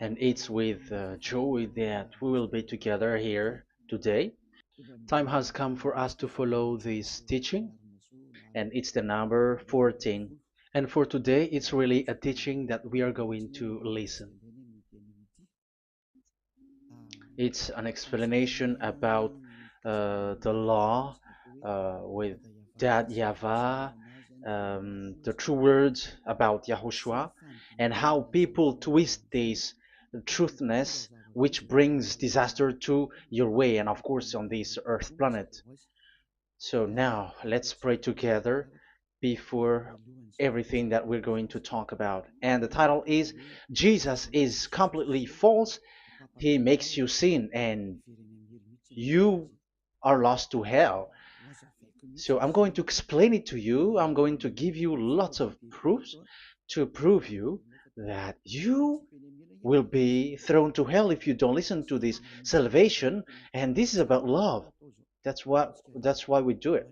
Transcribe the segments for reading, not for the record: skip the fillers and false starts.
And it's with joy that we will be together here today. Time has come for us to follow this teaching, and it's the number 14. And for today, it's really a teaching that we are going to listen. It's an explanation about the law with that YAHVAH, the true words about YAHOSHUAH, and how people twist this truthness which brings disaster to your way and of course on this earth planet. So now let's pray together before everything that we're going to talk about. And the title is Jesus is completely false. He makes you sin and you are lost to hell. So I'm going to explain it to you. I'm going to give you lots of proofs to prove you that you will be thrown to hell if you don't listen to this salvation. And this is about love. That's why we do it.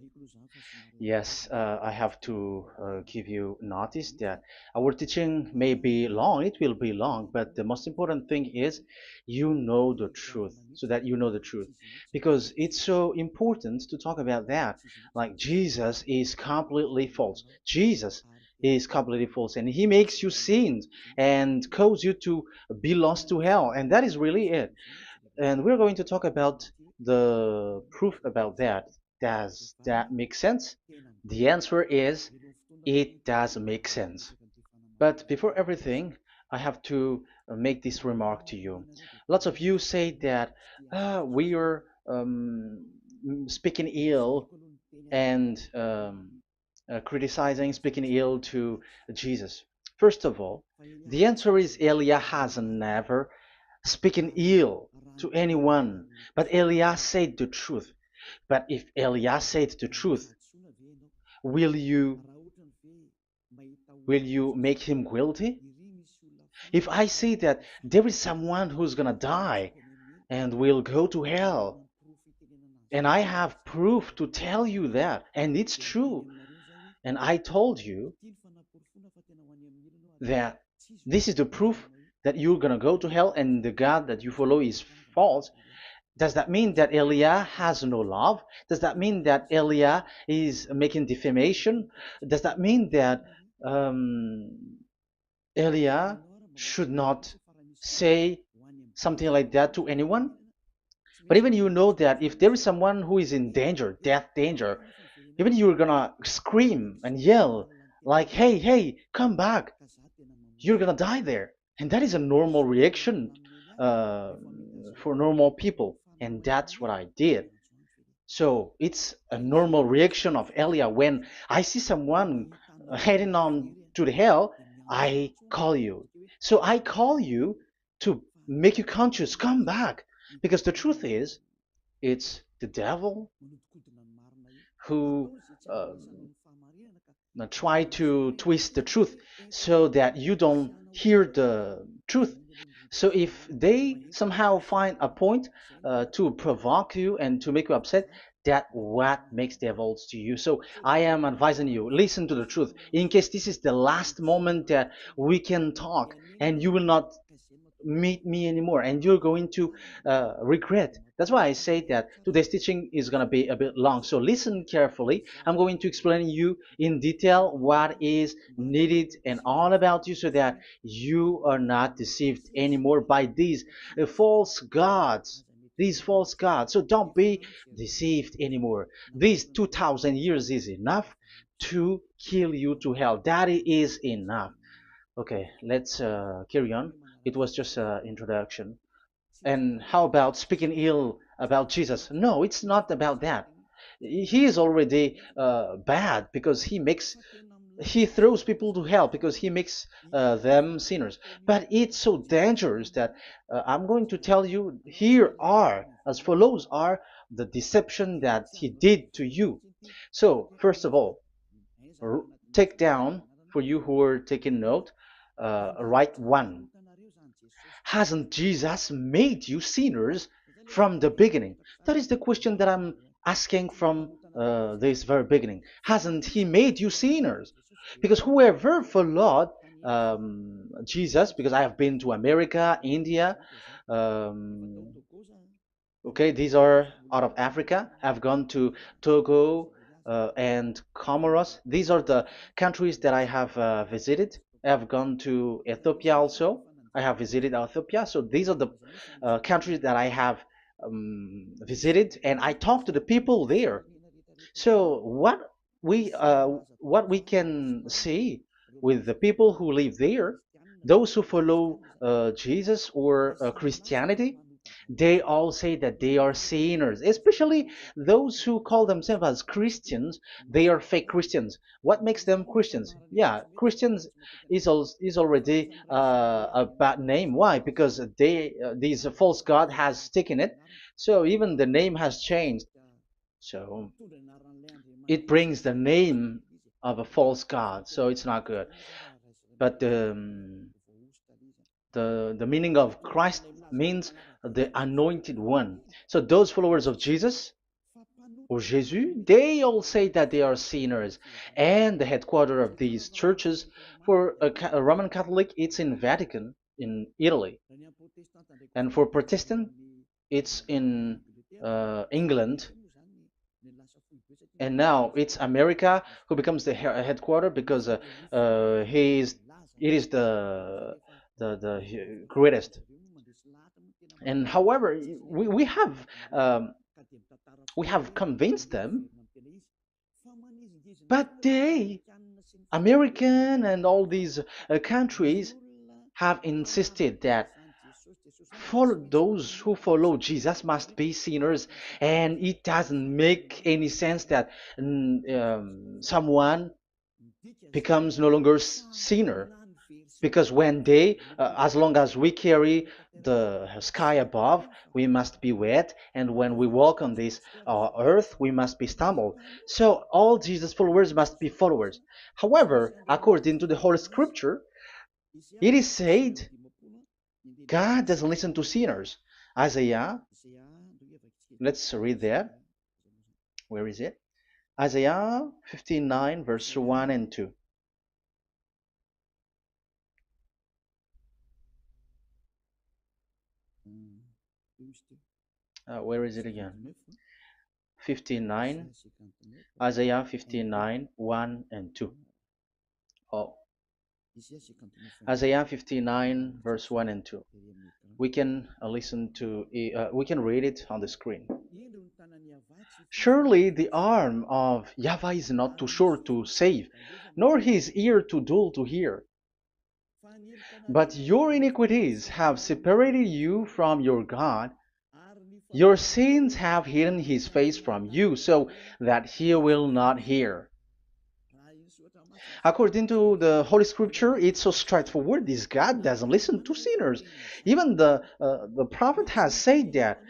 Yes, I have to give you notice that our teaching may be long, it will be long, but the most important thing is you know the truth, so that you know the truth. Because it's so important to talk about that. Like Jesus is completely false. Jesus is completely false, and he makes you sin and cause you to be lost to hell, and that is really it. And we're going to talk about the proof about that. Does that make sense? The answer is it does make sense. But before everything, I have to make this remark to you. Lots of you say that we are speaking ill and criticizing, speaking ill to Jesus. First of all, the answer is Elia has never speaking ill to anyone, but Elia said the truth. But if Elia said the truth, will you will you make him guilty? If I say that there is someone who's gonna die and will go to hell, and I have proof to tell you that, and it's true, and I told you that this is the proof that you're gonna go to hell and the God that you follow is false, does that mean that Elia has no love? Does that mean that Elia is making defamation? Does that mean that um, Elia should not say something like that to anyone? But even you know that if there is someone who is in danger, death danger, even you're gonna scream and yell like, "Hey, hey, come back! You're gonna die there." And that is a normal reaction uh, for normal people, and that's what I did. So it's a normal reaction of Elia. When I see someone heading on to the hell, I call you. So I call you to make you conscious, come back. Because the truth is, it's the devil who try to twist the truth so that you don't hear the truth. So if they somehow find a point to provoke you and to make you upset, that what makes devils to you. So I am advising you, listen to the truth. In case this is the last moment that we can talk and you will not meet me anymore and you're going to regret. That's why I say that today's teaching is going to be a bit long, so listen carefully. I'm going to explain you in detail what is needed and all about you so that you are not deceived anymore by false gods these false gods. So don't be deceived anymore. These 2000 years is enough to kill you to hell. That is enough. Okay, let's carry on. It was just an introduction. And how about speaking ill about Jesus? No, it's not about that. He is already bad because he throws people to hell because he makes them sinners. But it's so dangerous that I'm going to tell you here are as follows are the deception that he did to you. So first of all, take down for you who are taking note. Write one. Hasn't Jesus made you sinners from the beginning? That is the question that I'm asking from this very beginning. Hasn't He made you sinners? Because whoever followed Jesus, because I have been to America, India. Um, okay, these are out of Africa. I've gone to Togo and Comoros. These are the countries that I have visited. I've gone to Ethiopia also. I have visited Ethiopia. So these are the countries that I have visited, and I talked to the people there. So what we can see with the people who live there, those who follow Jesus or Christianity, they all say that they are sinners, especially those who call themselves as Christians. They are fake Christians. What makes them Christians? Yeah, Christians is already a bad name. Why? Because these false god has taken it. So even the name has changed. So it brings the name of a false god. So it's not good. But the meaning of Christ means the anointed one. So those followers of Jesus or Jesus, they all say that they are sinners. And the headquarters of these churches for a Roman Catholic, it's in Vatican in Italy, and for Protestant, it's in England. And now it's America who becomes the headquarter because he is it is the greatest. And however, we have um, we have convinced them, but they, American and all these countries, have insisted that for those who follow Jesus must be sinners, and it doesn't make any sense that someone becomes no longer sinner, because when they as long as we carry the sky above, we must be wet, and when we walk on this earth, we must be stumbled. So all Jesus followers must be followers. However, according to the Holy Scripture, it is said God doesn't listen to sinners. Isaiah, let's read that. Where is it? Isaiah 59 verse 1 and 2. Where is it again? 59, Isaiah 59, 1 and 2. Oh, Isaiah 59, verse 1 and 2. We can we can read it on the screen. Surely the arm of Yahweh is not too short to save, nor his ear too dull to hear. But your iniquities have separated you from your God. Your sins have hidden his face from you, so that he will not hear. According to the Holy Scripture, it's so straightforward. This God doesn't listen to sinners. Even the prophet has said that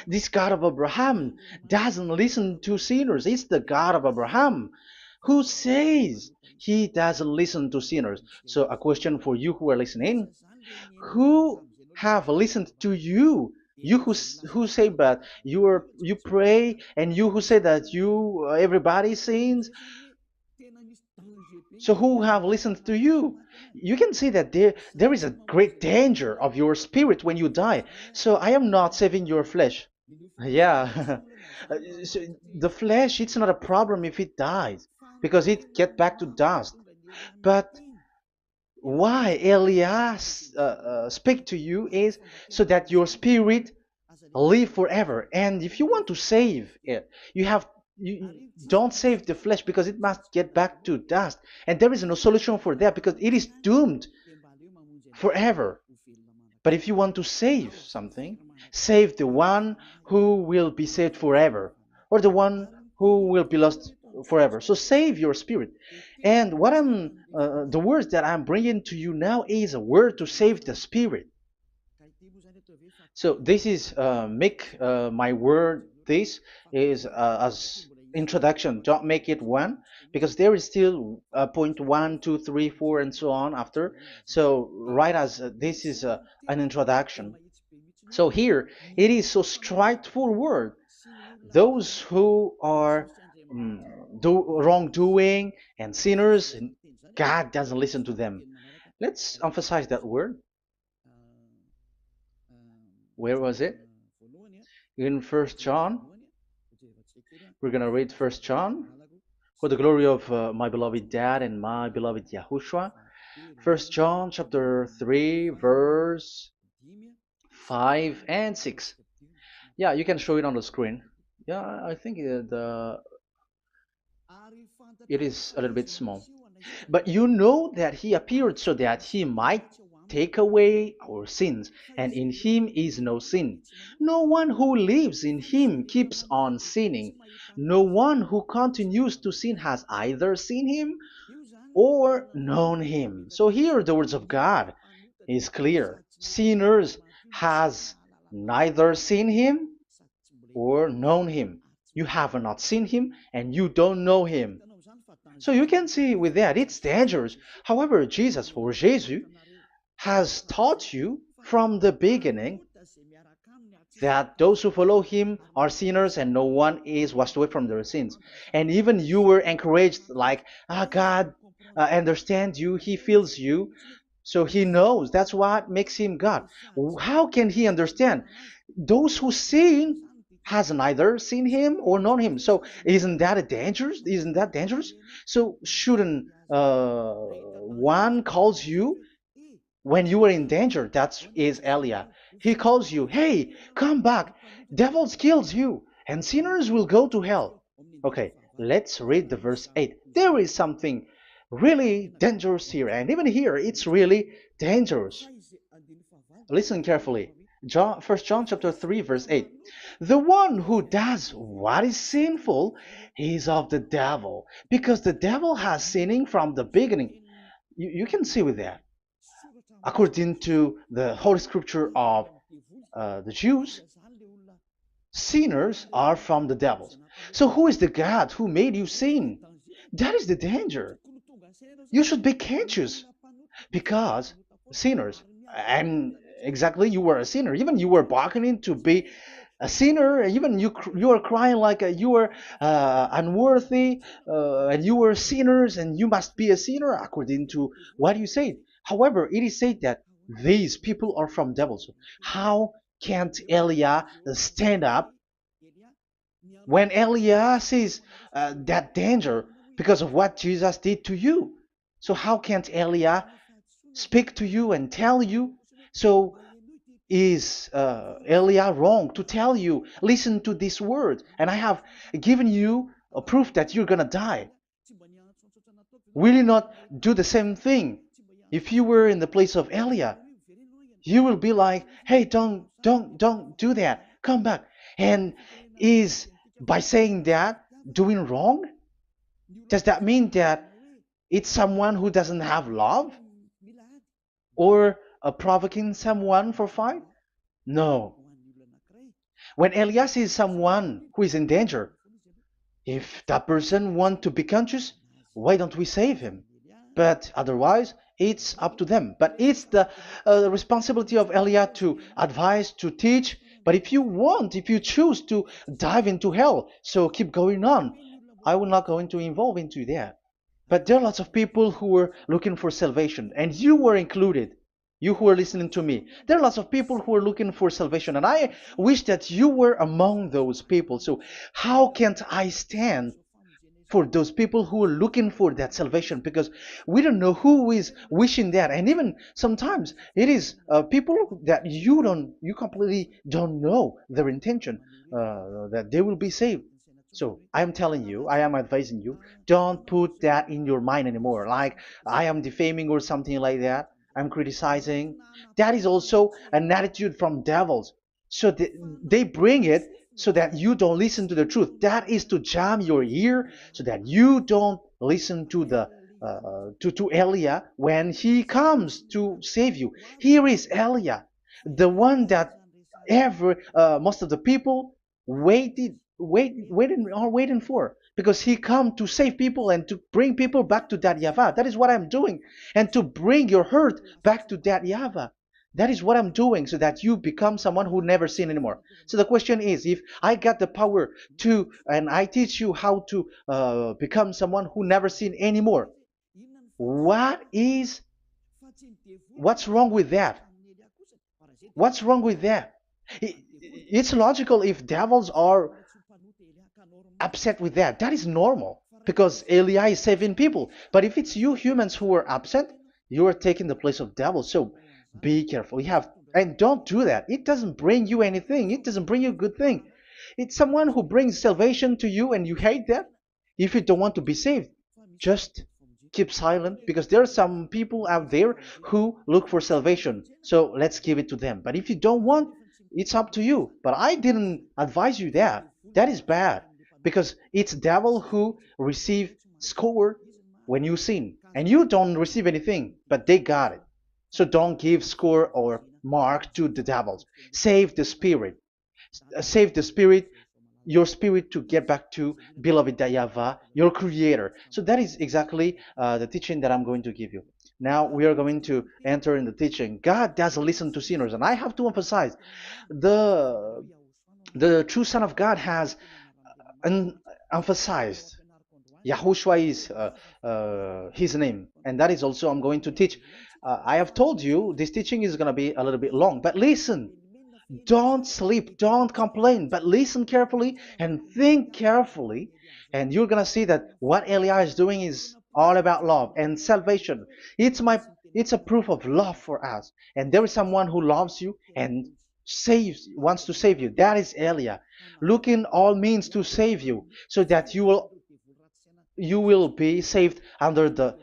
this God of Abraham doesn't listen to sinners. It's the God of Abraham who says he doesn't listen to sinners. So a question for you who are listening: who have listened to you? You who say that you pray, and you who say that you everybody sins. So who have listened to you? You can see that there is a great danger of your spirit when you die. So I am not saving your flesh. Yeah. So the flesh, it's not a problem if it dies, because it get back to dust. But why Elias speak to you is so that your spirit live forever. And if you want to save it, you don't save the flesh, because it must get back to dust, and there is no solution for that because it is doomed forever. But if you want to save something, save the one who will be saved forever, or the one who will be lost forever. So save your spirit. And the words that I'm bringing to you now is a word to save the spirit. So this is make my word. This is as introduction. Don't make it one, because there is still point one, two, three, four, and so on after. So write as this is an introduction. So here it is so straightforward. Those who are wrongdoing and sinners, God doesn't listen to them. Let's emphasize that word. Where was it? In First John. We're gonna read First John. For the glory of my beloved Dad and my beloved Yahushua. First John chapter 3 verse 5 and 6. Yeah, you can show it on the screen. Yeah, I think it is a little bit small. But you know that he appeared so that he might take away our sins, and in him is no sin. No one who lives in him keeps on sinning. No one who continues to sin has either seen him or known him. So here the words of God is clear. Sinners has neither seen him or known him. You have not seen him and you don't know him. So you can see with that it's dangerous. However, Jesus or Jesus has taught you from the beginning that those who follow him are sinners and no one is washed away from their sins. And even you were encouraged like, God understands you, he feels you, so he knows. That's what makes him God. How can he understand? Those who sin has neither seen him or known him. So isn't that a dangerous? Isn't that dangerous? So shouldn't one calls you when you are in danger? That is Elia. He calls you, hey, come back. Devils kills you, and sinners will go to hell. Okay, let's read the verse 8. There is something really dangerous here, and even here it's really dangerous. Listen carefully. John, 1 John chapter 3 verse 8. The one who does what is sinful is of the devil, because the devil has sinning from the beginning. You can see with that. According to the Holy Scripture of the Jews, sinners are from the devils. So who is the God who made you sin? That is the danger. You should be conscious because sinners, and exactly you were a sinner. Even you were bargaining to be a sinner. Even you are crying like you were unworthy, and you were sinners, and you must be a sinner according to what you said. However, it is said that these people are from devils. How can't Elia stand up when Elia sees that danger because of what Jesus did to you? So how can't Elia speak to you and tell you? So is Elia wrong to tell you, listen to this word, and I have given you a proof that you're gonna die? Will you not do the same thing? If you were in the place of Elia, you will be like, hey, don't do that, come back. And is by saying that doing wrong? Does that mean that it's someone who doesn't have love, or provoking someone for fight? No. When Elias is someone who is in danger, if that person wants to be conscious, why don't we save him? But otherwise, it's up to them. But it's the responsibility of Elia to advise, to teach. But if you choose to dive into hell, so keep going on. I will not go into involve into that. But there are lots of people who were looking for salvation, and you were included. You who are listening to me, there are lots of people who are looking for salvation, and I wish that you were among those people. So how can't I stand for those people who are looking for that salvation? Because we don't know who is wishing that, and even sometimes it is people that you completely don't know their intention, that they will be saved. So I am telling you, I am advising you, don't put that in your mind anymore, like I am defaming or something like that. I'm criticizing. That is also an attitude from devils. So they bring it so that you don't listen to the truth. That is to jam your ear so that you don't listen to the to Elia when he comes to save you. Here is Elia, the one that most of the people waiting for, because he come to save people and to bring people back to that YAHVAH. That is what I'm doing, and to bring your hurt back to that YAHVAH. That is what I'm doing, so that you become someone who never sin anymore. So the question is, if I got the power to, and I teach you how to become someone who never sin anymore, What is what's wrong with that? What's wrong with that? It's logical if devils are upset with that. That is normal because Eli is saving people. But if it's you humans who are upset, you are taking the place of devils. So be careful. You have and don't do that. It doesn't bring you anything. It doesn't bring you a good thing. It's someone who brings salvation to you and you hate that. If you don't want to be saved, just keep silent because there are some people out there who look for salvation. So let's give it to them. But if you don't want, it's up to you. But I didn't advise you that. That is bad because it's devil who receive score when you sin and you don't receive anything, but they got it. So don't give score or mark to the devils. Save the spirit. Save the spirit, your spirit to get back to beloved Yahweh, your creator. So that is exactly the teaching that I'm going to give you. Now we are going to enter in the teaching. God doesn't listen to sinners, and I have to emphasize the the true Son of God has emphasized. Yahushua is his name, and that is also I'm going to teach. I have told you this teaching is going to be a little bit long, but listen. Don't sleep, don't complain, but listen carefully and think carefully, and you're gonna see that what Elia is doing is all about love and salvation. It's a proof of love for us, and there is someone who loves you and wants to save you. That is Elia, looking all means to save you, so that you will be saved under the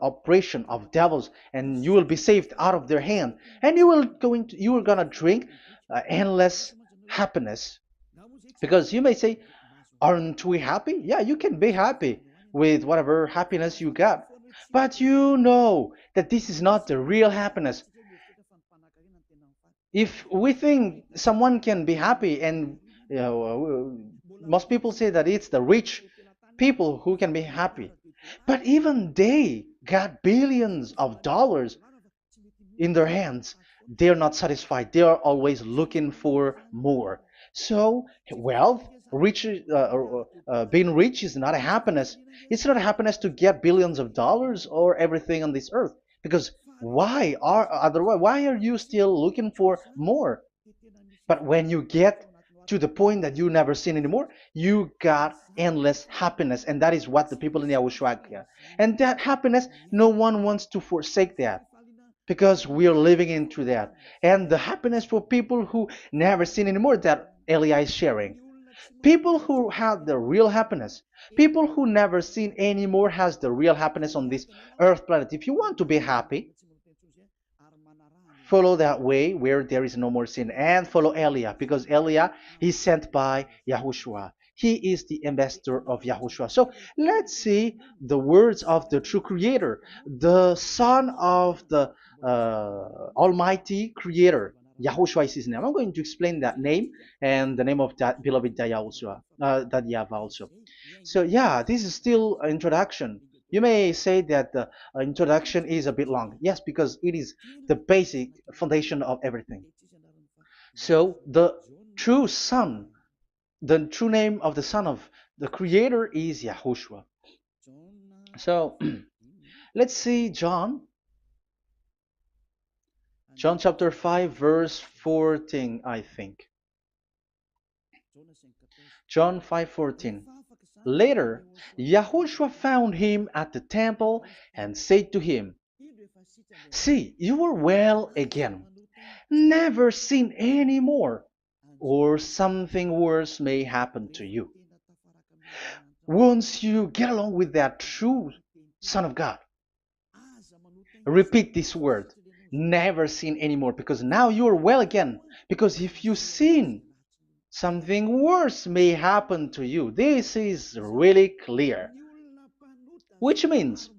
oppression of devils, and you will be saved out of their hand, and you are gonna drink endless happiness. Because you may say, aren't we happy? Yeah, you can be happy with whatever happiness you got, but you know that this is not the real happiness. If we think someone can be happy, and most people say that it's the rich people who can be happy, but even they got billions of dollars in their hands, they're not satisfied. They are always looking for more. So wealth, being rich is not a happiness. It's not a happiness to get billions of dollars or everything on this earth. Because why are you still looking for more? But when you get to the point that you never sin anymore, you got endless happiness, and that is what the people in Yahushua get. And that happiness, no one wants to forsake that because we are living into that. And the happiness for people who never sin anymore that Elia is sharing. People who have the real happiness, people who never sin anymore has the real happiness on this earth planet. If you want to be happy, follow that way where there is no more sin and follow Elia because Elia is sent by Yahushua. He is the ambassador of Yahushua. So let's see the words of the true creator, the son of the almighty creator. Yahushua is his name. I'm going to explain that name and the name of that beloved Yahushua, that Yahweh also. So yeah, this is still an introduction. You may say that the introduction is a bit long. Yes, because it is the basic foundation of everything. So true son, the true name of the son of the creator is Yahushua. So let's see John chapter 5 verse 14, I think. John 5:14. Later, Yahushua found him at the temple and said to him, "See, you are well again. Never sin any more, or something worse may happen to you." Once you get along with that true Son of God, repeat this word. Never sin anymore, because now you are well again. Because if you sin, something worse may happen to you. This is really clear. Which means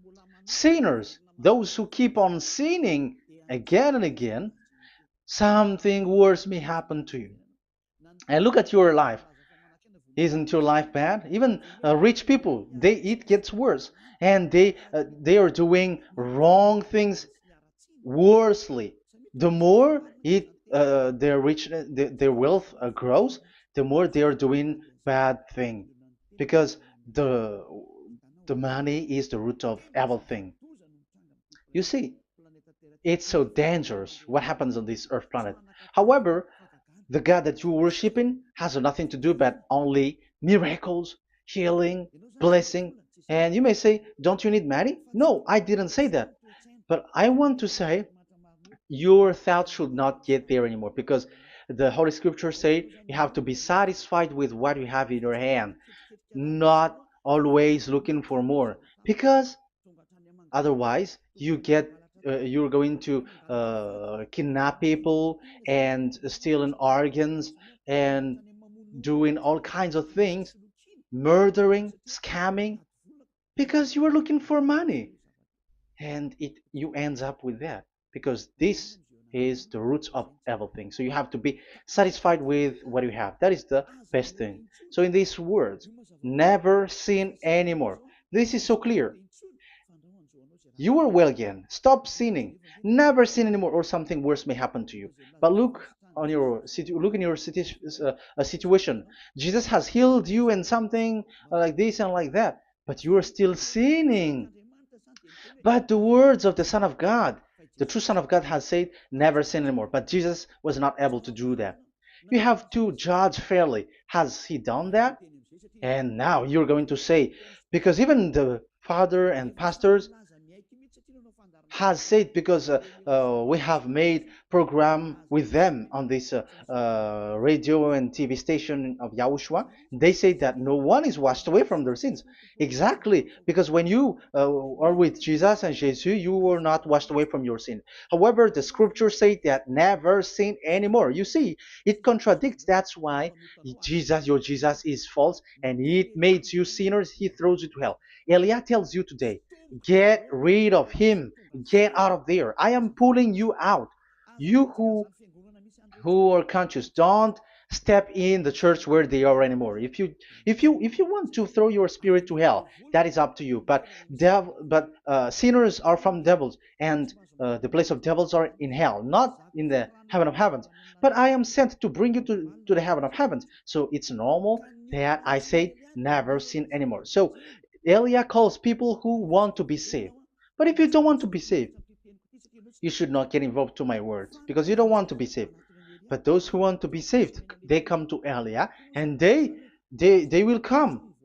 sinners, those who keep on sinning again and again, something worse may happen to you. And look at your life. Isn't your life bad? Even rich people, it gets worse, and they are doing wrong things worsely. The more their wealth grows, the more they are doing bad thing, because the the money is the root of everything. You see, it's so dangerous what happens on this earth planet. However, the God that you're worshiping has nothing to do but only miracles, healing, blessing. And you may say, don't you need money? No, I didn't say that. But I want to say your thoughts should not get there anymore because the Holy Scriptures say you have to be satisfied with what you have in your hand, not always looking for more. Because otherwise, you're going to kidnap people and stealing organs and doing all kinds of things, murdering, scamming, because you are looking for money, and it you ends up with that because this is the roots of everything. So you have to be satisfied with what you have. That is the best thing. So in these words, never sin anymore. This is so clear. You are well again. Stop sinning. Never sin anymore, or something worse may happen to you. But look in your situation. Jesus has healed you and something like this and like that, but you are still sinning. But the words of the Son of God, the true Son of God, has said, "Never sin anymore." But Jesus was not able to do that. You have to judge fairly. Has he done that? And now you're going to say, because even the father and pastors has said, because we have made program with them on this radio and TV station of Yahushua. They say that no one is washed away from their sins. Exactly, because when you are with Jesus and Jesus, you were not washed away from your sin. However, the scriptures say that never sin anymore. You see, it contradicts. That's why your Jesus is false, and it makes you sinners. He throws you to hell. Elia tells you today, get rid of him. Get out of there. I am pulling you out. You who are conscious, don't step in the church where they are anymore. If you want to throw your spirit to hell, that is up to you. But sinners are from devils, and the place of devils are in hell, not in the heaven of heavens. But I am sent to bring you to the heaven of heavens. So it's normal that I say never sin anymore. So Elia calls people who want to be saved. But if you don't want to be saved, you should not get involved to my words because you don't want to be saved. But those who want to be saved, they come to Elia, and they will come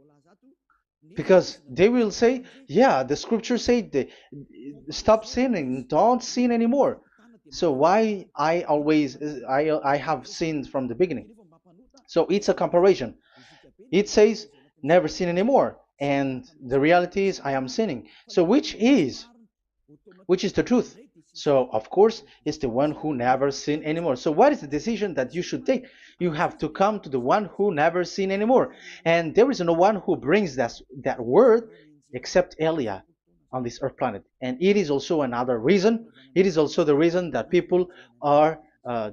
because they will say, yeah, the scriptures say stop sinning, don't sin anymore. So why I have sinned from the beginning. So it's a comparison. It says never sin anymore, and the reality is I am sinning. So which is the truth? So, of course, it's the one who never sinned anymore. So, what is the decision that you should take? You have to come to the one who never sinned anymore. And there is no one who brings that word except Elia on this earth planet. And it is also another reason. It is also the reason that people are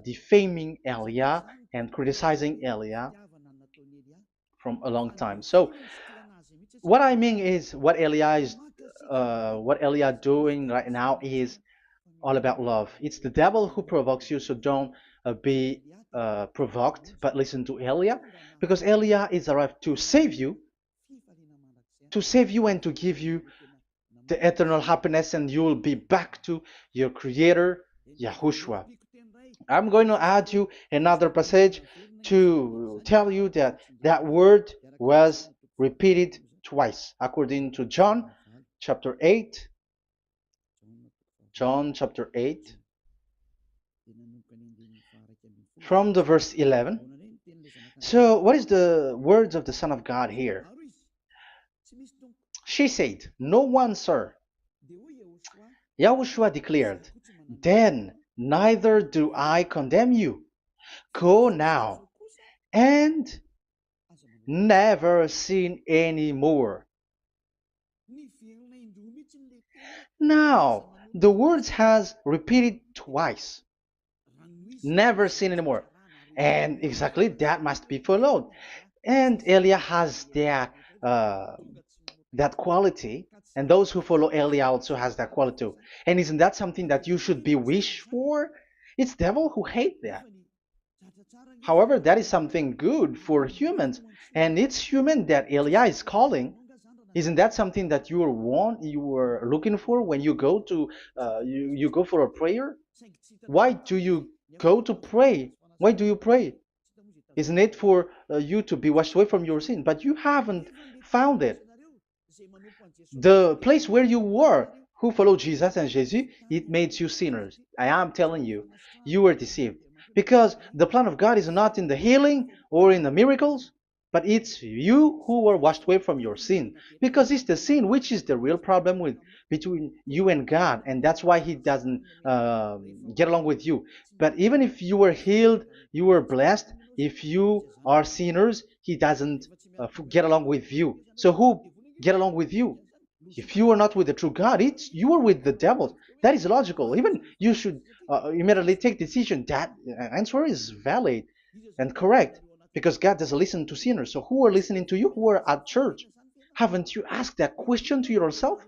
defaming Elia and criticizing Elia from a long time. So, what I mean is what Elia doing right now is all about love. It's the devil who provokes you, so don't be provoked, but listen to Elia, because Elia is arrived to save you and to give you the eternal happiness, and you will be back to your Creator, Yahushua. I'm going to add you another passage to tell you that that word was repeated twice, according to chapter 8, John chapter 8, from the verse 11. So, what is the words of the Son of God here? She said, "No one, sir." Yahushua declared, "Then neither do I condemn you. Go now and never sin any more." Now, the words has repeated twice. Never sin anymore. And exactly that must be followed. And Elia has that quality, and those who follow Elia also has that quality too. And isn't that something that you should be wish for? It's devil who hate that. However, that is something good for humans, and it's human that Elia is calling. Isn't that something that you were looking for when you go to you go for a prayer? Why do you go to pray? Why do you pray? Isn't it for you to be washed away from your sin? But you haven't found it. The place where you were, who followed Jesus and Jesus, it made you sinners. I am telling you, you were deceived. Because the plan of God is not in the healing or in the miracles, but it's you who were washed away from your sin. Because it's the sin which is the real problem with between you and God, and that's why He doesn't get along with you. But even if you were healed, you were blessed. If you are sinners, He doesn't get along with you. So who get along with you? If you are not with the true God, it's you are with the devil. That is logical. Even you should immediately take decision. That answer is valid and correct because God doesn't listen to sinners. So who are listening to you? Who are at church? Haven't you asked that question to yourself?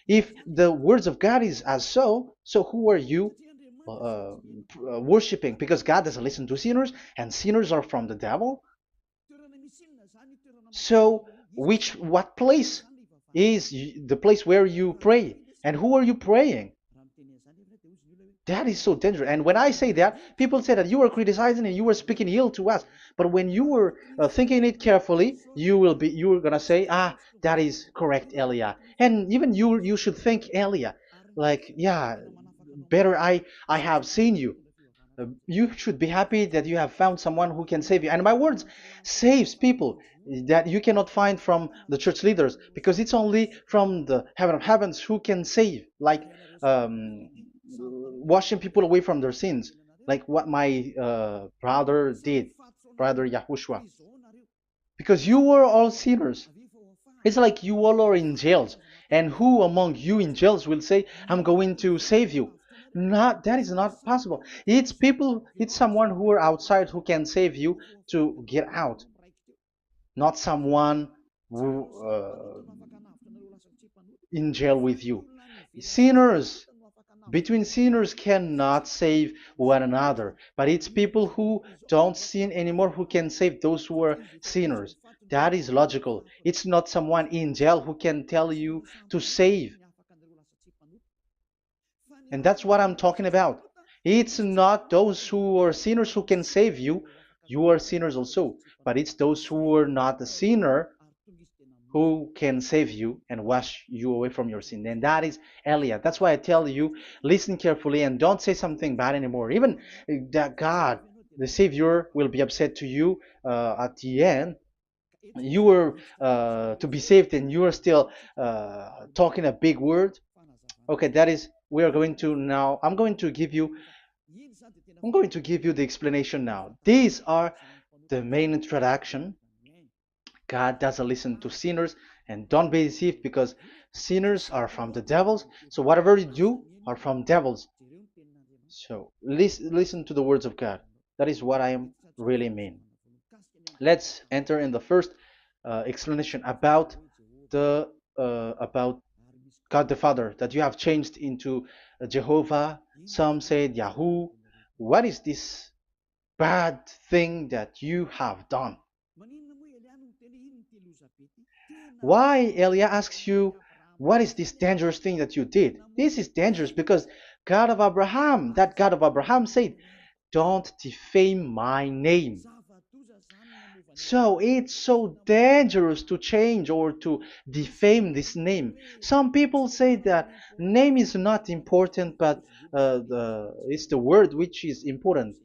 If the words of God is as so who are you worshiping? Because God doesn't listen to sinners, and sinners are from the devil. So, what place is the place where you pray? And who are you praying? That is so dangerous. And when I say that, people say that you are criticizing and you are speaking ill to us. But when you were thinking it carefully, you are gonna say, ah, that is correct, Elia. And even you should think Elia, like, yeah, better I have seen you. You should be happy that you have found someone who can save you. And my words saves people that you cannot find from the church leaders because it's only from the heaven of heavens who can save, like washing people away from their sins, like what my brother did, brother Yahushua. Because you were all sinners. It's like you all are in jails. And who among you in jails will say, I'm going to save you? Not that is not possible. It's people, it's someone who are outside who can save you to get out, not someone who in jail with you. Sinners between sinners cannot save one another, but it's people who don't sin anymore who can save those who are sinners. That is logical. It's not someone in jail who can tell you to save. And that's what I'm talking about. It's not those who are sinners who can save you. You are sinners also. But it's those who are not a sinner who can save you and wash you away from your sin. And that is Elia. That's why I tell you, listen carefully and don't say something bad anymore. Even that God, the Savior, will be upset to you at the end. You were to be saved and you are still talking a big word. Okay, that is, we are going to now, I'm going to give you the explanation now. These are the main introduction. God doesn't listen to sinners, and don't be deceived because sinners are from the devils. So whatever you do are from devils. So listen to the words of God. That is what I am really mean. Let's enter in the first explanation about the about God the Father that you have changed into Jehovah. Some said Yahoo. What is this bad thing that you have done? Why Elia asks you, what is this dangerous thing that you did? This is dangerous because God of Abraham, that God of Abraham said, don't defame my name. So it's so dangerous to change or to defame this name. Some people say that name is not important, but it's the word which is important.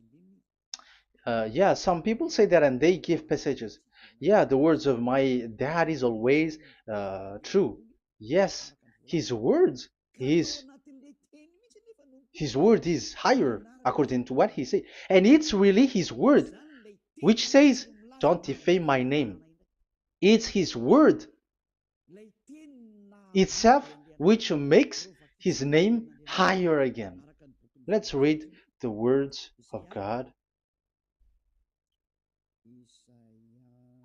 Yeah, some people say that and they give passages. Yeah, the words of my dad is always true. Yes, his words, his his word is higher according to what he said. And it's really his word which says, don't defame my name. It's his word itself which makes his name higher again. Let's read the words of God.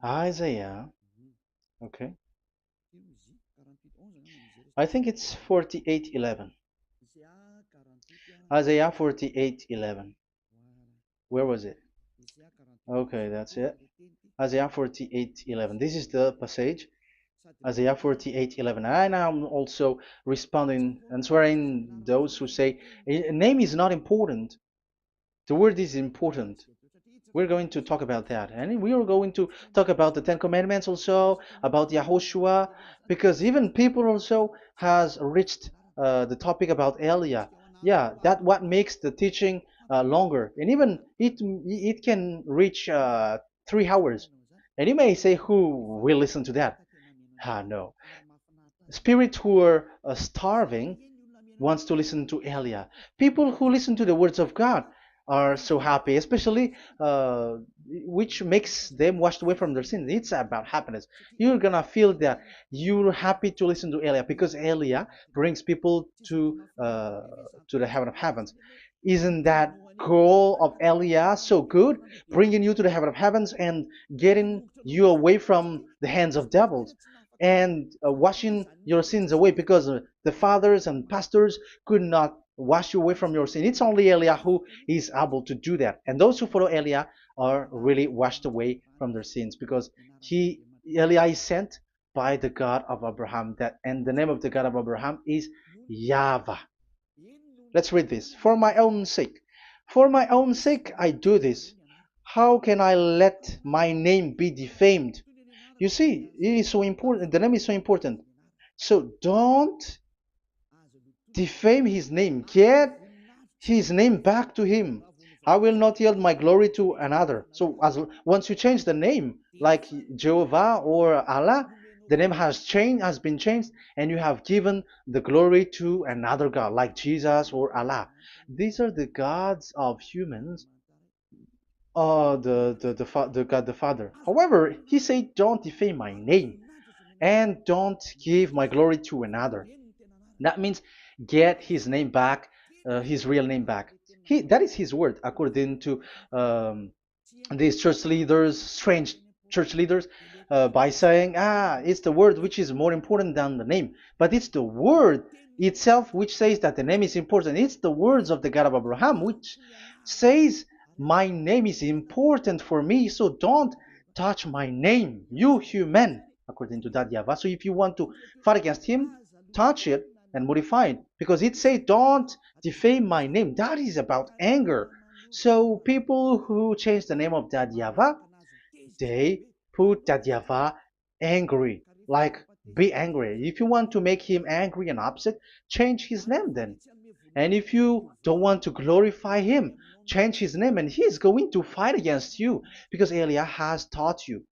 Isaiah, okay. I think it's 48:11. Isaiah 48:11. Where was it? Okay, that's it. Isaiah 48:11. This is the passage. Isaiah 48:11. And I'm also responding, answering those who say a name is not important. The word is important. We're going to talk about that. And we are going to talk about the Ten Commandments also, about Yahushua, because even people also has reached the topic about Elia. Yeah, that what makes the teaching longer. And even it can reach 3 hours. And you may say, who will listen to that? Ah, no. Spirits who are starving wants to listen to Elia. People who listen to the words of God are so happy, especially which makes them washed away from their sins. It's about happiness. You're gonna feel that you're happy to listen to Elia because Elia brings people to the heaven of heavens. Isn't that goal of Elia so good, bringing you to the heaven of heavens and getting you away from the hands of devils? And washing your sins away because the fathers and pastors could not wash you away from your sin. It's only Elia who is able to do that. And those who follow Elia are really washed away from their sins because Elia is sent by the God of Abraham. That and the name of the God of Abraham is YAHVAH. Let's read this. For my own sake. For my own sake I do this. How can I let my name be defamed? You see, it is so important. The name is so important. So don't defame his name. Get his name back to him. I will not yield my glory to another. So as once you change the name, like Jehovah or Allah, the name has been changed, and you have given the glory to another God, like Jesus or Allah. These are the gods of humans, the God the Father. However, he said, "Don't defame my name, and don't give my glory to another." That means get his name back, his real name back. That is his word, according to um, these church leaders, strange church leaders, by saying, it's the word which is more important than the name. But it's the word itself which says that the name is important. It's the words of the God of Abraham which says, my name is important for me, so don't touch my name, you human, according to that Yahweh. So if you want to fight against him, touch it and modify it, because it says, don't defame my name. That is about anger. So people who change the name of that Yahweh, they put that Yahweh angry, like be angry. If you want to make him angry and upset, change his name then. And if you don't want to glorify him, change his name, and he's going to fight against you because Elia has taught you.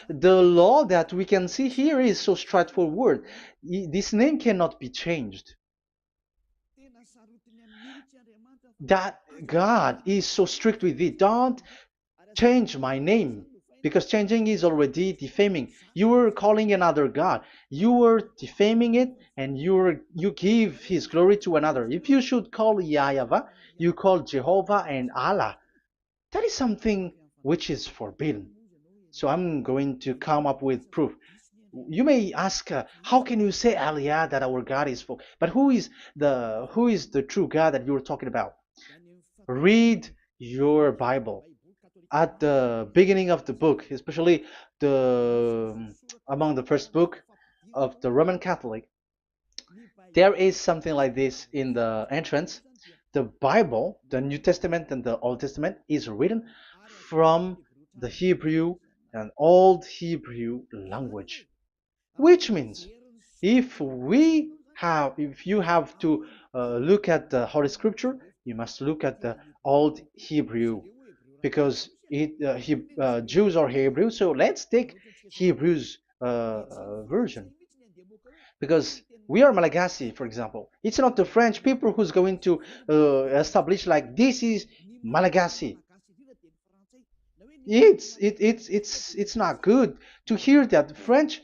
The law that we can see here is so straightforward. This name cannot be changed. That God is so strict with it. Don't change my name, because changing is already defaming. You are calling another God. You are defaming it, and you give his glory to another. If you should call Yahweh, you call Jehovah and Allah. That is something which is forbidden. So I'm going to come up with proof. You may ask, how can you say Aliyah that our God is full? But who is the true God that you're talking about? Read your Bible. At the beginning of the book, especially the among the first book of the Roman Catholic, there is something like this in the entrance. The Bible, the New Testament and the Old Testament, is written from the Hebrew and Old Hebrew language, which means if you have to look at the Holy Scripture, you must look at the Old Hebrew, because Jews are Hebrew. So let's take Hebrew's version, because we are Malagasy, for example. It's not the French people who's going to establish like this is Malagasy. It's not good to hear that French.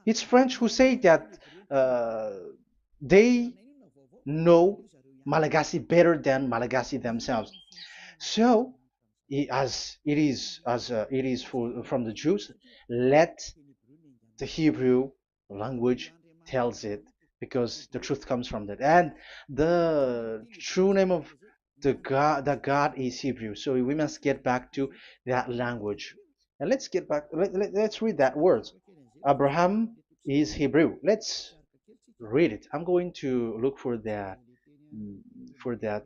It's French who say that uh, they know Malagasy better than Malagasy themselves. So, as it is from the Jews, let the Hebrew language tells it, because the truth comes from that, and the true name of the God is Hebrew. So we must get back to that language, And let's get back. Let's read that word. Abraham is Hebrew. Let's read it. I'm going to look mm, for that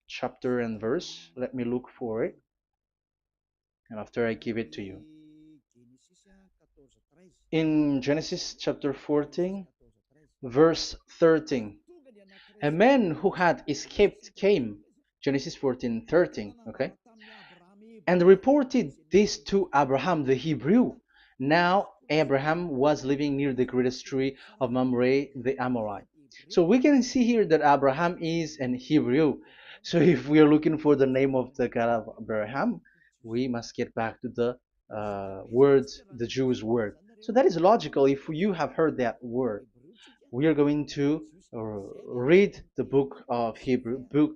chapter and verse. Let me look for it, and after I give it to you. In Genesis chapter 14, verse 13, a man who had escaped came, Genesis 14:13, okay, and reported this to Abraham the Hebrew. Now Abraham was living near the greatest tree of Mamre the Amorite. So we can see here that Abraham is an Hebrew. So if we are looking for the name of the God of Abraham, we must get back to the word, the Jews' word. So that is logical if you have heard that word. We are going to read the book of Hebrew book,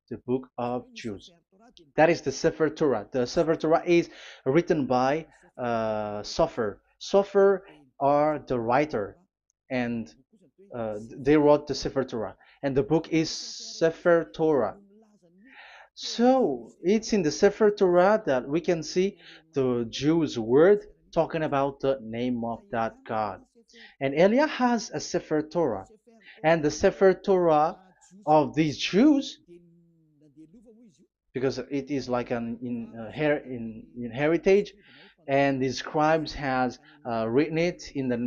the book of Jews. That is the Sefer Torah. The Sefer Torah is written by Sofer. Sofer are the writer, and they wrote the Sefer Torah, and the book is Sefer Torah. So it's in the Sefer Torah that we can see the Jews' word talking about the name of that God. And Elia has a Sefer Torah, and the Sefer Torah of these Jews, because it is like an in heritage, and the scribes has written it in the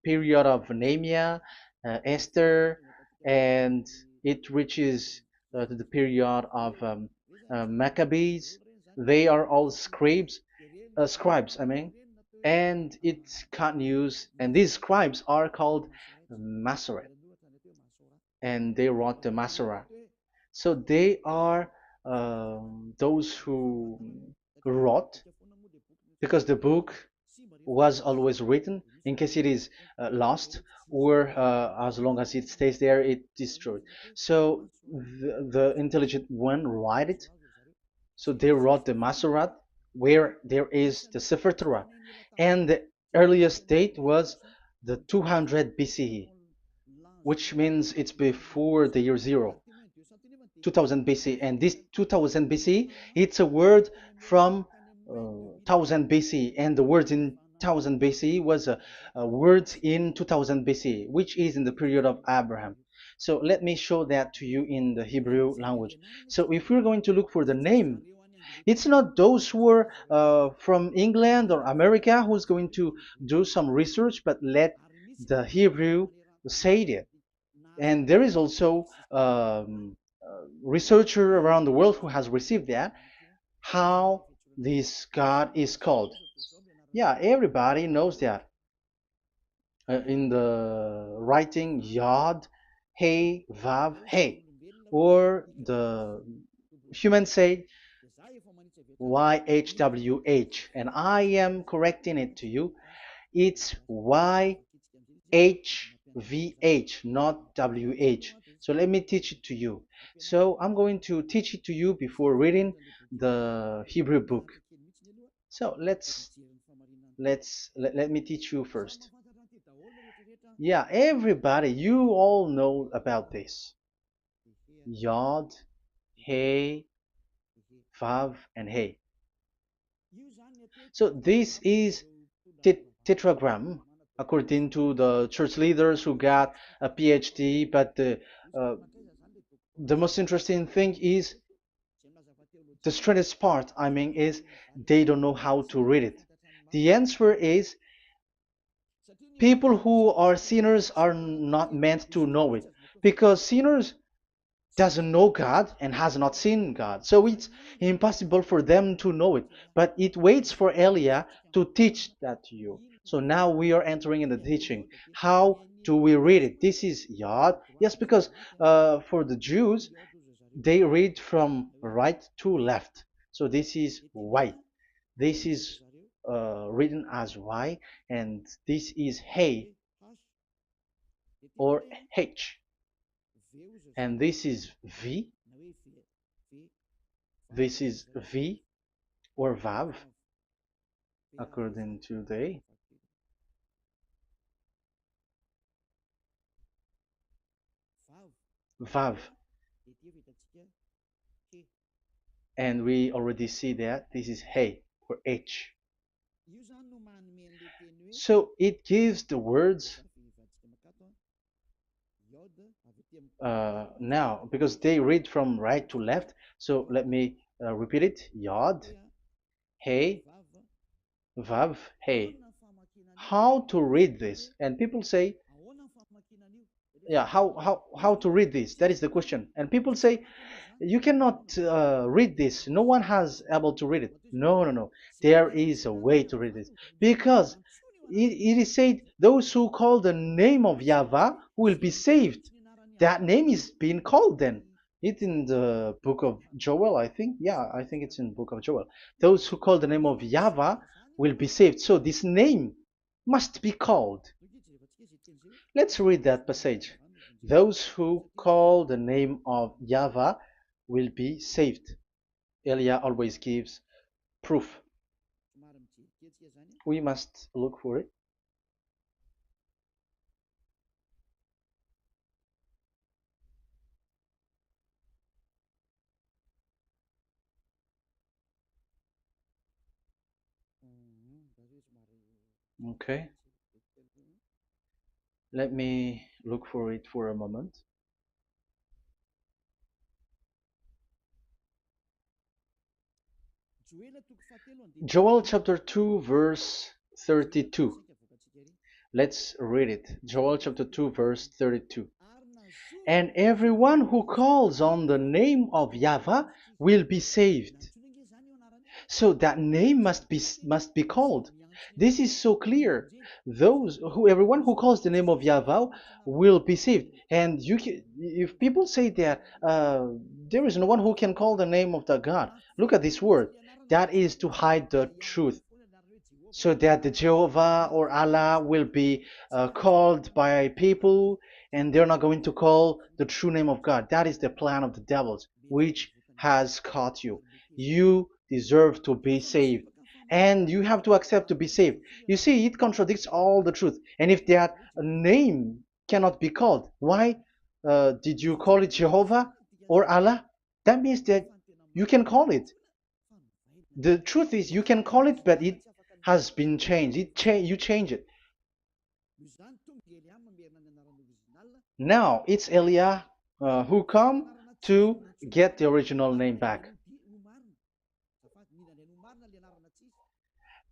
period of Nehemiah, Esther, and it reaches to the period of Maccabees. They are all scribes, I mean, and it continues, and these scribes are called Masoret, and they wrote the Masorah. So they are those who wrote, because the book was always written in case it is lost, or as long as it stays there, it destroyed. So the intelligent one write it. So they wrote the Masorat, where there is the Sefer Torah, and the earliest date was the 200 BCE, which means it's before the year zero. 2000 BC, and this 2000 BC, it's a word from 1000 BC, and the word in 1000 BC was a word in 2000 BC, which is in the period of Abraham. So let me show that to you in the Hebrew language. So if we're going to look for the name, it's not those who are from England or America who's going to do some research, but let the Hebrew say it. And there is also researcher around the world who has received that, how this God is called. Yeah, everybody knows that. In the writing Yod, Hey, Vav, Hey, or the human say YHWH, and I am correcting it to you. It's YHVH, not WH. So let me teach it to you. So I'm going to teach it to you before reading the Hebrew book. So let me teach you first. Yeah, everybody, you all know about this. Yod, Hey, Vav, and Hey. So this is tetragram, according to the church leaders who got a PhD. But the most interesting thing is, the strangest part, I mean, is they don't know how to read it. The answer is, people who are sinners are not meant to know it, because sinners doesn't know God and has not seen God. So it's impossible for them to know it. But it waits for Elia to teach that to you. So now we are entering in the teaching. How do we read it? This is Yod. Yes, because for the Jews, they read from right to left. So this is Y. This is written as Y, and this is Hey or H. And this is V. This is V or Vav, according to the Vav. And we already see that this is Hey. or H. So it gives the words now because they read from right to left. So let me repeat it. Yod, Hey, Vav, Hey. How to read this? And people say, yeah, how to read this? That is the question. And people say, you cannot read this. No one has able to read it. No, no, no. There is a way to read this because it is said those who call the name of Yahweh will be saved. That name is being called then. It's in the book of Joel, I think. Yeah, I think it's in the book of Joel. Those who call the name of Yahweh will be saved. So this name must be called. Let's read that passage. Those who call the name of Yahweh will be saved. Elia always gives proof. We must look for it. Okay, let me look for it for a moment. Joel chapter 2, verse 32. Let's read it. Joel chapter 2, verse 32. And everyone who calls on the name of Yahweh will be saved. So that name must be called. This is so clear. Everyone who calls the name of Yahweh will be saved. And if people say that there is no one who can call the name of the God, look at this word. That is to hide the truth so that the Jehovah or Allah will be called by people and they're not going to call the true name of God. That is the plan of the devils, which has caught you. You deserve to be saved. And you have to accept to be saved. You see, it contradicts all the truth. And if that name cannot be called, why did you call it Jehovah or Allah? That means that you can call it. The truth is you can call it, but it has been changed. You change it. Now it's Elia who come to get the original name back.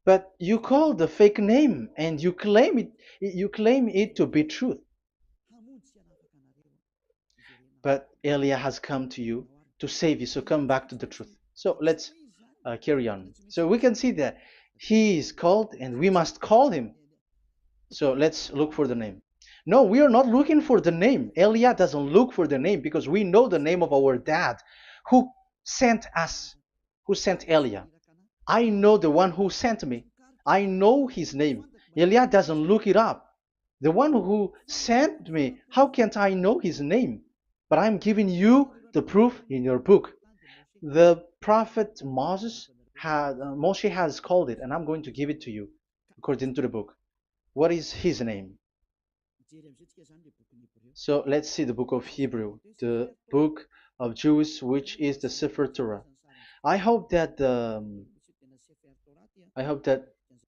But you call the fake name and you claim it to be truth. But Elia has come to you to save you. So come back to the truth. So let's carry on. So we can see that he is called and we must call him. So let's look for the name. No, we are not looking for the name. Elia doesn't look for the name because we know the name of our dad who sent us, who sent Elia. I know the one who sent me. I know his name. Elia doesn't look it up. The one who sent me, how can't I know his name? But I'm giving you the proof in your book. The prophet Moshe has called it, and I'm going to give it to you according to the book. What is his name? So let's see the book of Hebrew, the book of Jews, which is the Sefer Torah. I hope that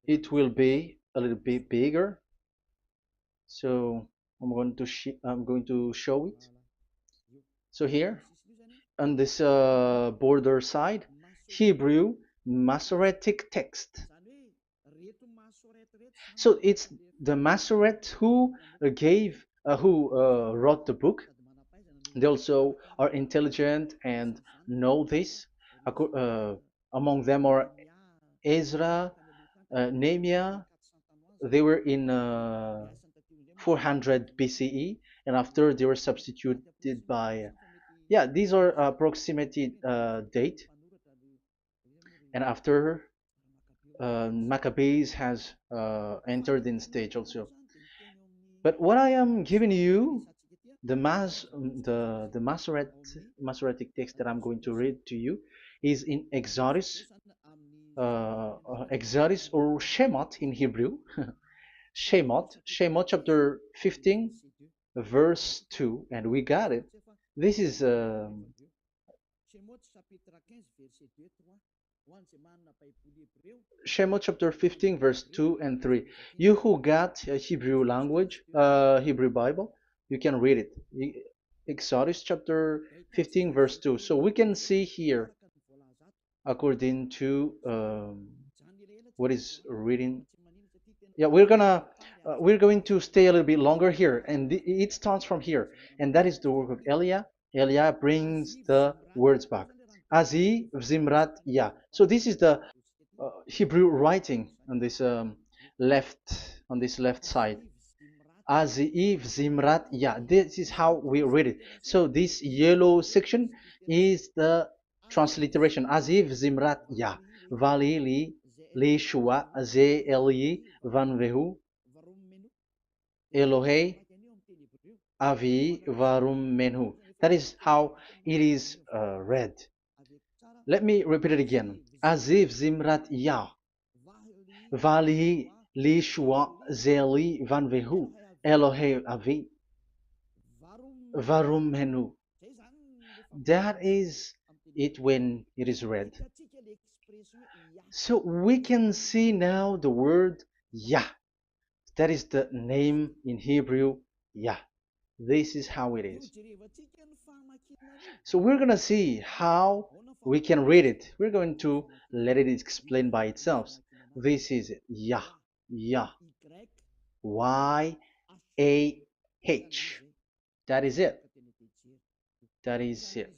it will be a little bit bigger. So I'm going to show it. So here on this border side, Hebrew Masoretic text. So it's the Masoret who wrote the book. They also are intelligent and know this. Among them are Ezra, Nehemiah. They were in 400 BCE, and after they were substituted by, yeah, these are approximately date. And after Maccabees has entered in stage also. But what I am giving you, the Masoretic text that I'm going to read to you, is in Exodus, Exodus or Shemot in Hebrew, Shemot chapter 15, verse 2, and we got it. This is Shemot chapter 15, verse 2 and 3. You who got a Hebrew language, Hebrew Bible, you can read it. Exodus chapter 15, verse 2. So we can see here, according to what is reading. Yeah, we're going to stay a little bit longer here, and it starts from here, and that is the work of Eliah. Eliah brings the words back. Azi Zimrat Ya. So this is the Hebrew writing on this left side. Aziv Zimrat Ya. This is how we read it. So this yellow section is the transliteration. Aziv Zimrat Ya. Vali li shua ze eli van vehu Elohei avi varum menhu. That is how it is read. Let me repeat it again. Aziv Zimrat Ya. Vali li shua ze eli van vehu Elohei avi varum menhu. That is it when it is read. So we can see now the word Yah. That is the name in Hebrew, Yah. This is how it is. So we're going to see how we can read it. We're going to let it explain by itself. This is Yah, Yah, Y A H. That is it. That is it.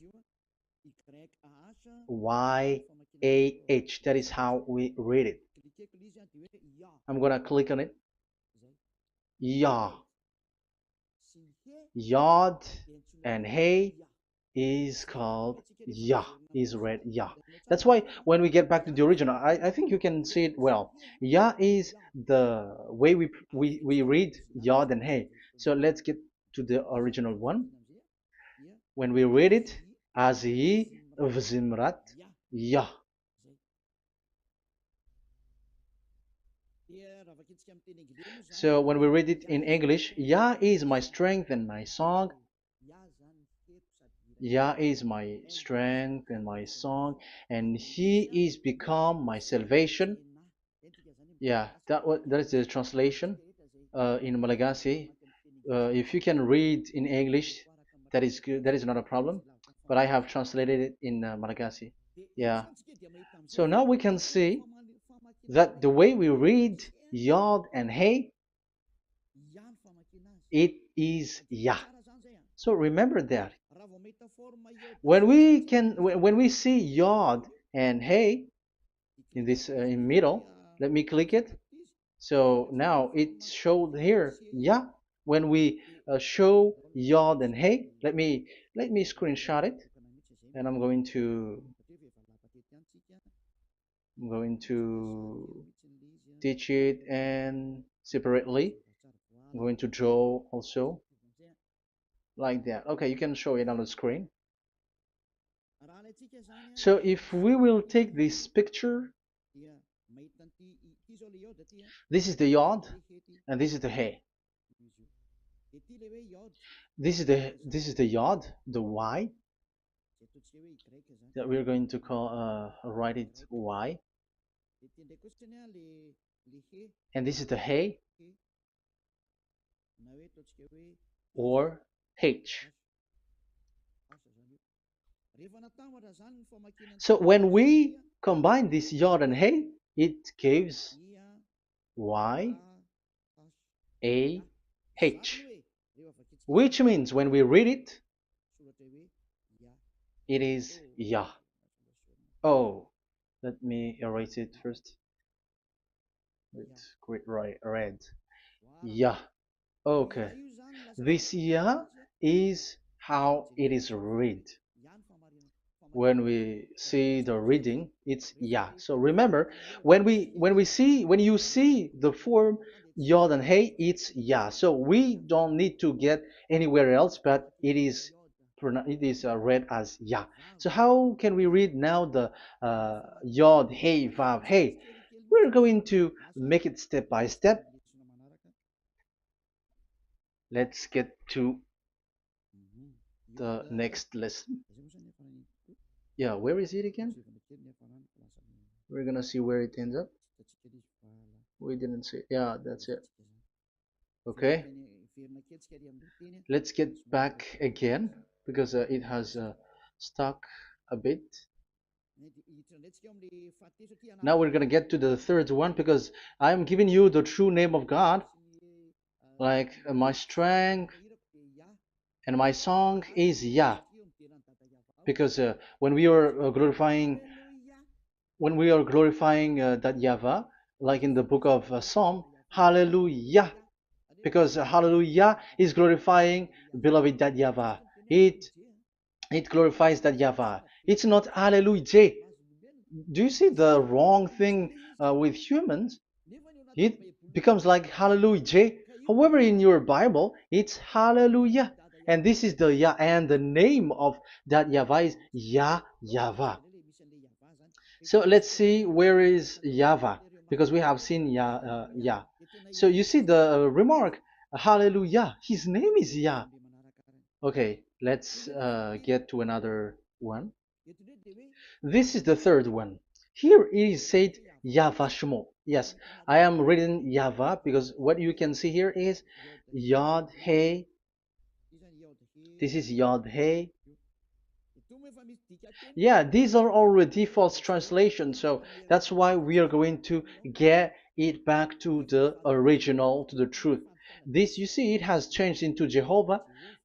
Y A H. That is how we read it. I'm going to click on it. Yah. Yod and Hey is called Yah, is read Yah. That's why when we get back to the original, I think you can see it well. Yah is the way we read Yod and Hey. So let's get to the original one. When we read it, Azi Vzimrat Yah. So when we read it in English, Yah is my strength and my song. Yah is my strength and my song, and He is become my salvation. Yeah, that is the translation in Malagasy. If you can read in English, that is good. That is not a problem. But I have translated it in Malagasy. Yeah. So now we can see that the way we read Yod and Hey, it is Yah. So remember that. When we see Yod and Hey in this in middle, let me click it. So now it showed here, yeah. When we show Yod and Hey, let me screenshot it, and I'm going to teach it and separately. I'm going to draw also like that. Okay, you can show it on the screen. So if we will take this picture, this is the Yod and this is the Hey. This is the Yod, the Y that we're going to call write it Y, and this is the Hey or H. So when we combine this Yod and Hey, it gives Y A H, which means when we read it, it is Yah. Oh, let me erase it first with great red. Yah. Okay. This Yah is how it is read. When we see the reading, it's Yah. So remember, when you see the form Yod and Hey, it's Yah. So we don't need to get anywhere else, but it is read as Yah. So how can we read now the Yod, Hey, Vav, Hey? We're going to make it step by step. Let's get to the next lesson. Yeah, where is it again? We're gonna see where it ends up. We didn't see. Yeah, that's it. Okay. Let's get back again because it has stuck a bit. Now we're gonna get to the third one because I'm giving you the true name of God, like my strength and my song is Yah, because when we are glorifying that Yahweh, like in the book of Psalm, Hallelujah, because Hallelujah is glorifying beloved that Yahweh. It it glorifies that Yahweh. It's not Hallelujah. Do you see the wrong thing with humans? It becomes like Hallelujah. However, in your Bible, it's Hallelujah. And this is the Yah, and the name of that Yahweh is Yahweh. So let's see where is Yahweh, because we have seen Yah. So you see the remark, Hallelujah. His name is Yah. Okay, let's get to another one. This is the third one. Here it is said YAHVAH. Yes, I am reading Yahweh because what you can see here is Yod Hey. This is Yod Hey. Yeah, these are already false translations, so that's why we are going to get it back to the original, to the truth. This, you see, it has changed into Jehovah.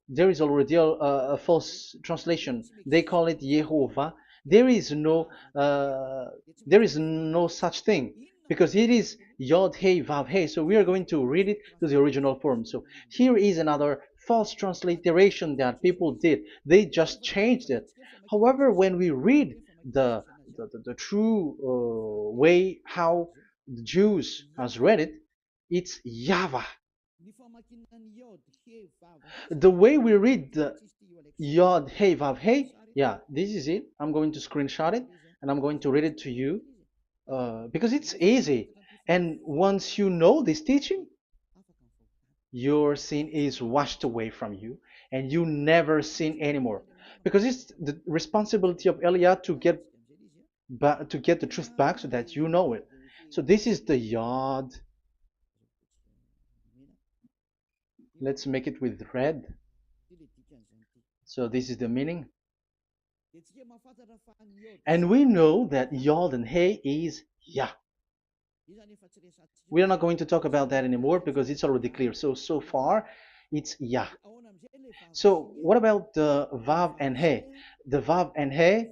There is already a false translation. They call it Yehovah. There is no, uh, there is no such thing because it is Yod Hey Vav Hey. So we are going to read it to the original form. So here is another false transliteration that people did. They just changed it. However, when we read the true way how the Jews has read it, it's Yahweh. The way we read the Yod Hey Vav Hey, yeah, this is it. I'm going to screenshot it and I'm going to read it to you because it's easy. And once you know this teaching, your sin is washed away from you and you never sin anymore. Because it's the responsibility of Eliah to get the truth back so that you know it. So this is the Yod. Let's make it with red. So this is the meaning. And we know that Yod and Hey is Yah. We are not going to talk about that anymore because it's already clear. So far, it's Yah. So what about the Vav and He? The Vav and He,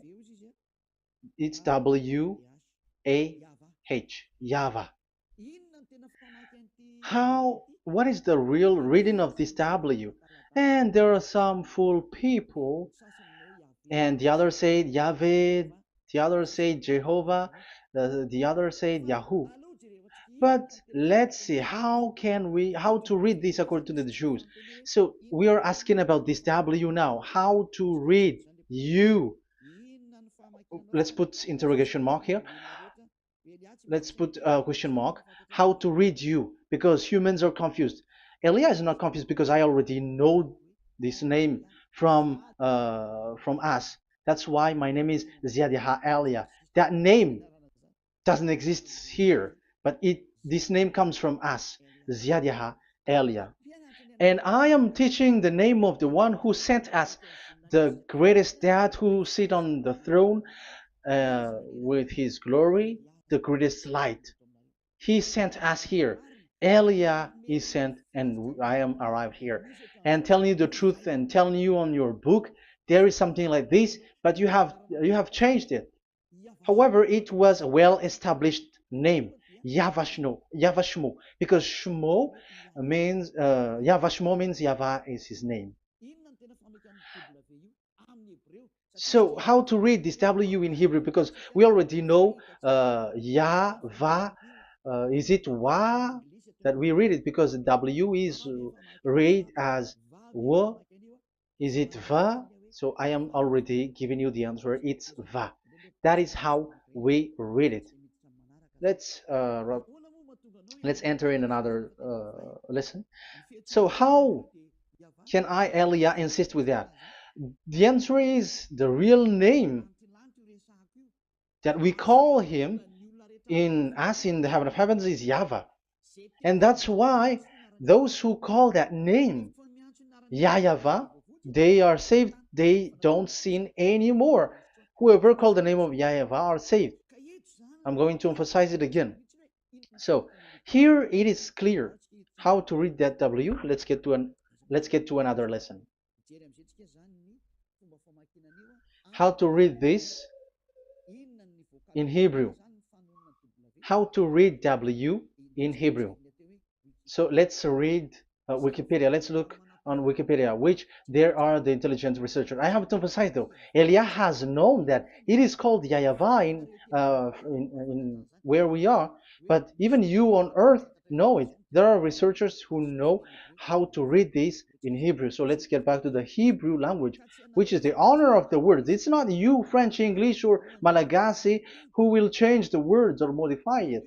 it's W-A-H, Yahvah. What is the real reading of this W? And there are some fool people, and the other say Yahweh, the other say Jehovah, the other say Yahoo. But let's see how to read this according to the Jews. So we are asking about this W now. How to read you? Let's put interrogation mark here. Let's put a question mark. How to read you? Because humans are confused. Elia is not confused because I already know this name from us. That's why my name is Ziadiha Elia. That name doesn't exist here, but this name comes from us, Ziadiha Elia. And I am teaching the name of the one who sent us, the greatest dad who sit on the throne with his glory, the greatest light. He sent us here. Elia is sent, and I am arrived here. And telling you the truth and telling you on your book, there is something like this, but you have changed it. However, it was a well-established name, YAHVAH, because Shmo means YAHVAH means Yahweh is his name. So how to read this W in Hebrew? Because we already know Yahvah. Is it Wa that we read it? Because W is read as W. Is it Va? So I am already giving you the answer. It's Va. That is how we read it. Let's enter in another lesson. So how can I, Elia, insist with that? The answer is the real name that we call him in as in the heaven of heavens is YAHVAH. And that's why those who call that name YAHVAH, they are saved. They don't sin anymore. Whoever called the name of YAHVAH are saved. I'm going to emphasize it again. So here it is clear how to read that W. Let's get to another lesson. How to read this in Hebrew. How to read W in Hebrew. So let's read Wikipedia. Let's look on Wikipedia, which there are the intelligent researchers. I have to emphasize though, Elia has known that it is called YAHVAH in where we are, but even you on earth know it. There are researchers who know how to read this in Hebrew. So let's get back to the Hebrew language, which is the honor of the words. It's not you, French, English, or Malagasy, who will change the words or modify it,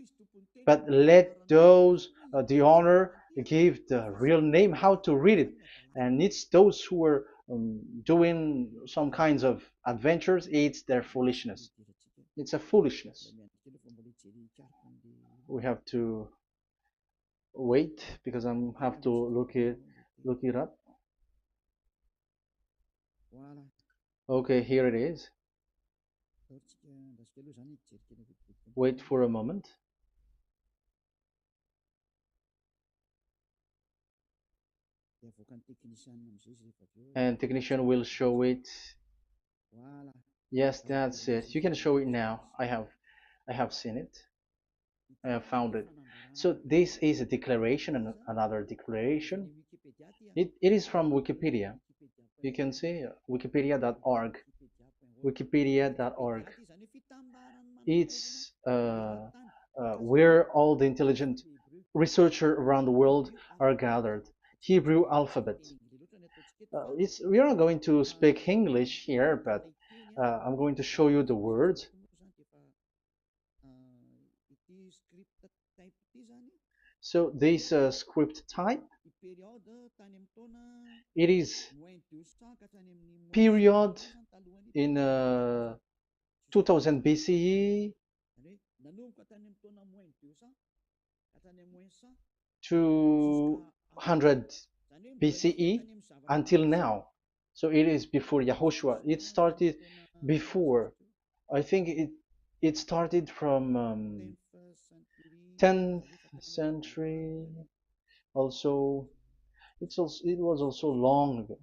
but let those the honor give the real name how to read it. And it's those who are doing some kinds of adventures, it's their foolishness. It's a foolishness. We have to wait because I have to look it up. Okay, here it is. Wait for a moment. And technician will show it. Yes, that's it. You can show it now. I have seen it. I have found it. So this is a declaration and another declaration. It is from Wikipedia. You can see wikipedia.org. Wikipedia.org. It's where all the intelligent researchers around the world are gathered. Hebrew alphabet. We are not going to speak English here, but I'm going to show you the words. So this script type, it is period in 2000 BCE to 100 BCE until now. So it is before Yahushua. It started before. I think it started from 10th century. Also, it was also long ago.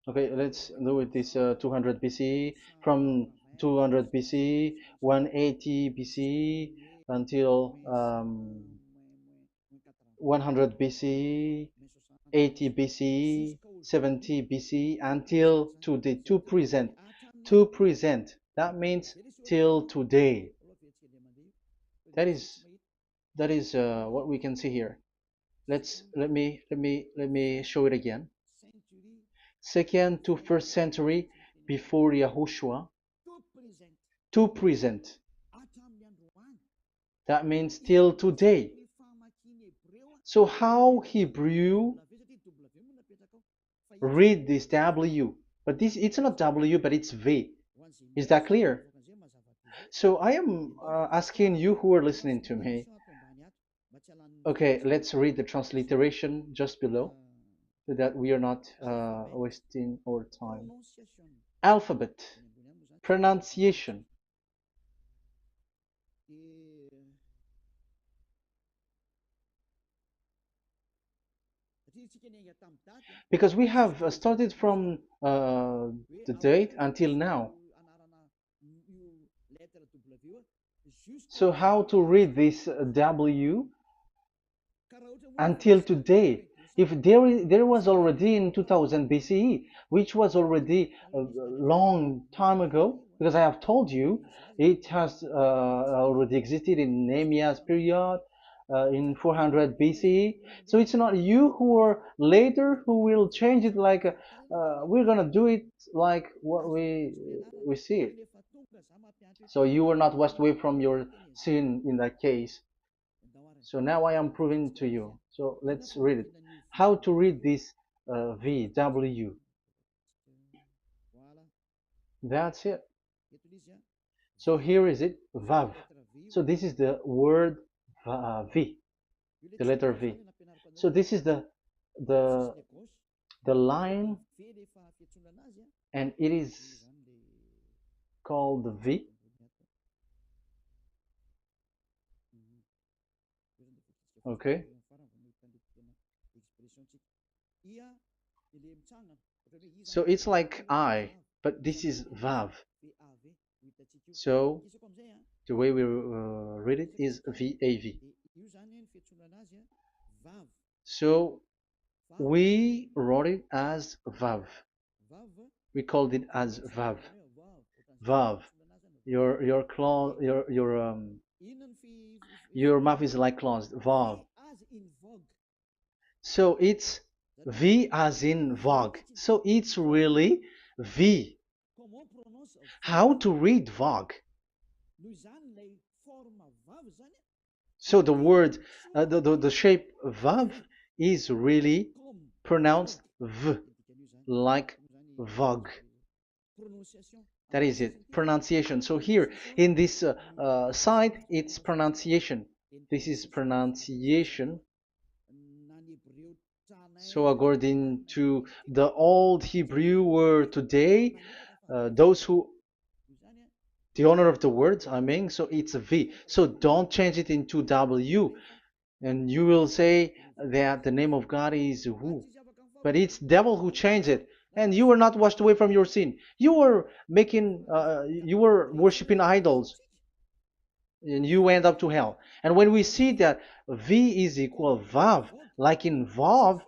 Okay, let's do it this 200 BCE, from 200 BCE, 180 BCE until 100 BCE, 80 BCE, 70 BCE until today, to present. To present, that means till today. That is what we can see here. Let me show it again. Second to first century before Yahushua, to present. That means till today. So how Hebrew read this W? But this it's not W, but it's V. Is that clear? So I am asking you who are listening to me. Okay, let's read the transliteration just below, so that we are not wasting our time. Alphabet, pronunciation. Because we have started from the date until now. So how to read this W until today? If there was already in 2000 BCE, which was already a long time ago, because I have told you it has already existed in Nehemiah's period, in 400 BCE. So it's not you who are later who will change it like we're gonna do it like what we see it. So you were not washed away from your sin in that case. So now I am proving to you. So let's read it. How to read this V, W. That's it. So here is it, VAV. So this is the word V, the letter V. So this is the the line, and it is called the V. Okay. So it's like I, but this is VAV. So the way we read it is VAV. So we wrote it as VAV. We called it as VAV. VAV. Your claw, your mouth is like closed. VAV. So it's V as in Vogue. So it's really V. How to read Vogue? So the word, the shape Vav is really pronounced V, like Vogue. That is it, pronunciation. So here in this side, it's pronunciation. This is pronunciation. So according to the old Hebrew word today, those who, the owner of the words, I mean, so it's a V. So don't change it into W. And you will say that the name of God is who? But it's devil who changed it. And you were not washed away from your sin. You were you were worshiping idols. And you went up to hell. And when we see that V is equal Vav, like in Vav,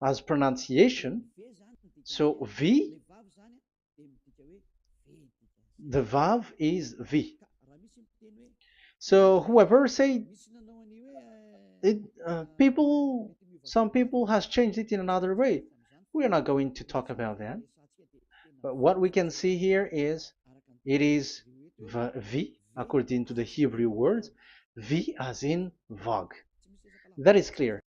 as pronunciation, so V, the Vav is V. So whoever say it, some people has changed it in another way. We are not going to talk about that. But what we can see here is it is V according to the Hebrew words, V as in Vog. That is clear.